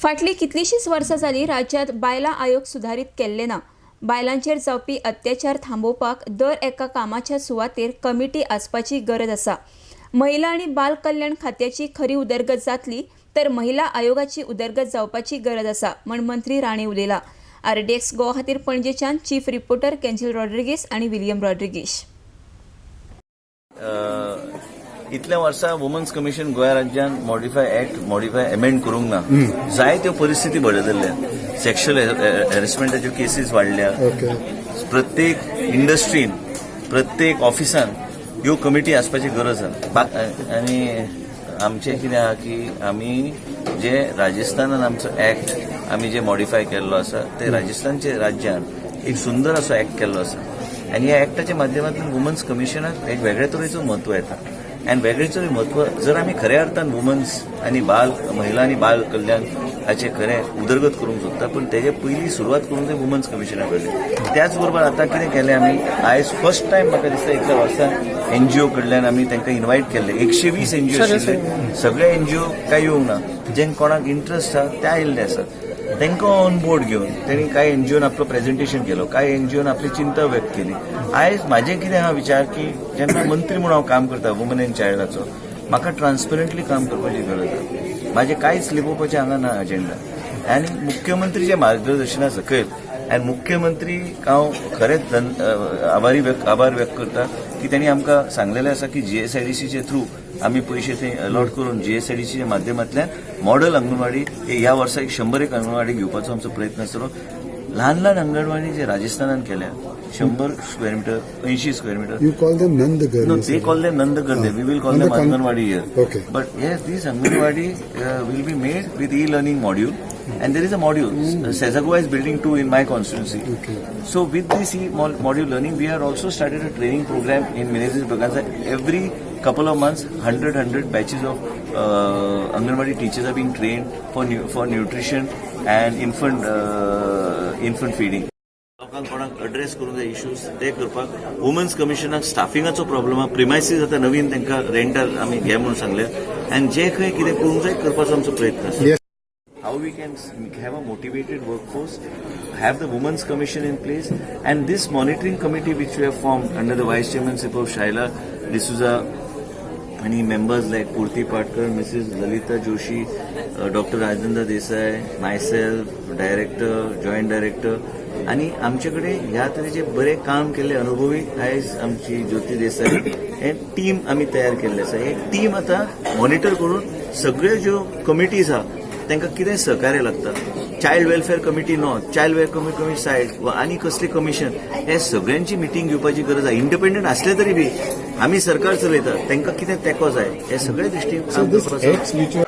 फाटली कितलीशीच वर्सां जाली राज्यांत बायलां आयोग सुधारीत केल्ले ना। बायलांचेर जावपी अत्याचार थांबोवपाक दर एका कामाच्या सुवातेर कमिटी आसपाची गरज आसा। महिला आनी बाल कल्याण खात्याची खरी उदरगत जातली तर महिला आयोगाची उदरगत जावपाची गरज आसा म्हण मंत्री राणे उलयला। RDX गोवा खातीर पणजेच्यान चीफ रिपोर्टर केंजल रॉड्रिगीस आनी विलियम रॉड्रिगीस। इतल्या वर्सां वुमन्स कमिशन गोंय राज्यान मॉडिफाय अमेंड करूंक ना। जाय त्यो परिस्थिती बदलल्या, सेक्शुअल हॅरेसमेंटाच्यो केसीस वाडल्या। प्रत्येक इंडस्ट्रीन, प्रत्येक ऑफिसान ह्यो कमिटी आसपाची गरज आसा। आनी आमचें कितें आहा की आमी जे राजस्थानान आमचो एक्ट आमी जे मॉडिफाय केल्लो आसा ते राजस्थानचे राज्यान एक सुंदर असो एक्ट केल्लो आसा आनी ह्या एक्टाच्या माध्यमांतल्यान वुमन्स कमिशनाक एक वेगळ्या तरेचो म्हत्व येता। आनी वेगळेचो म्हत्व जर आमी खऱ्या अर्थान वुमन्स आनी महिला आनी बाल कल्याण हाचे खरें उदरगत करूंक सोदता, पण तेजे पयलीं सुरवात करूंक जाय वुमन्स कमिशना कडल्यान। त्याच बरोबर आतां कितें केलें आमी आयज फर्स्ट टायम म्हाका दिसता इतल्या वर्सां NGO कडल्यान आमी तांकां इन्वायट केल्ले। 120 NGO आशिल्ले, सगळे NGO काय येवंक ना, जेंक कोणाक इंट्रस्ट आसा ते आयिल्ले आसात। तांकां ऑन बोर्ड घेवन तेणी कांय NGOन आपलो प्रेझेंटेशन केलो, कांय NGOन आपली चिंता व्यक्त केली। आयज म्हाजें कितें आहा विचार की जेन्ना मंत्री म्हणून हांव काम करता वुमन एंड चायल्डाचो, म्हाका ट्रान्सपरंटली काम करपाची गरज आसा। म्हाजें कांयच लिपोवपाचें हांगा ना अजेंडा। आनी मुख्यमंत्रीचे मार्गदर्शना सकयल आनी मुख्यमंत्री हांव खरेंच आभार व्यक्त करता की त्यांनी आमकां सांगलेलें आसा की GSIDCचे थ्रू आमी पयशे थंय अलॉट करून GSIDCच्या माध्यमांतल्यान मॉडेल अंगणवाडी ह्या वर्सा 100 अंगणवाडी घेवपाचो आमचो प्रयत्न आसतलो। ल्हान अंगणवाडी जे राजस्थानान केल्या 100 square metre, 80 square metre. You call them Nandagar. No, they call them Nandagar. We will call them Anganwadi here. Okay. But yes, these Anganwadi will be made with e-learning module. And there is a module. Sezagoa is building 2 in my constituency. Okay. So with this module learning, we are also started a training program in Minnesota Braganza. Every couple of months, 100 batches of Anganwadi teachers are being trained for nutrition and infant feeding. लोकांक कोणाक address करूंक जाय issues ते करपाक women's कमिशनाक स्टाफिंगाचो problem आहा। Premises आतां नवीन तांकां rental आमी घे म्हणून सांगले आनी जे खंय कितें करूंक जाय करपाचो आमचो प्रयत्न आसा। How we can have a motivated workforce, have the Women's Commission in place, and this monitoring committee which we have formed under the Vice Chairmanship of Shaila D'Souza, and members like Purti Patkar, Mrs. Lalita Joshi, Dr. Rajendra Desai, myself, Director, Joint Director, आणि आमच्याकडे ह्या तरेचे बरे काम केले अनुभवी आयज आमची ज्योती देसाई हे टीम आम्ही तयार केल्ले आसा। हे टीम आता मॉनिटर करून सगळे ज्यो कमिटीज आहा तांकां कितें सहकार्य लागता, child welfare committee north, child welfare committee said वा आनी कसले कमिशन, हे सगळ्यांची मिटींग घेवपाची गरज आहे। इंडिपेंडंट असले तरी बी आमी सरकार चलयता, तांकां कितें तेंको जाय हे सगळे दृश्टीन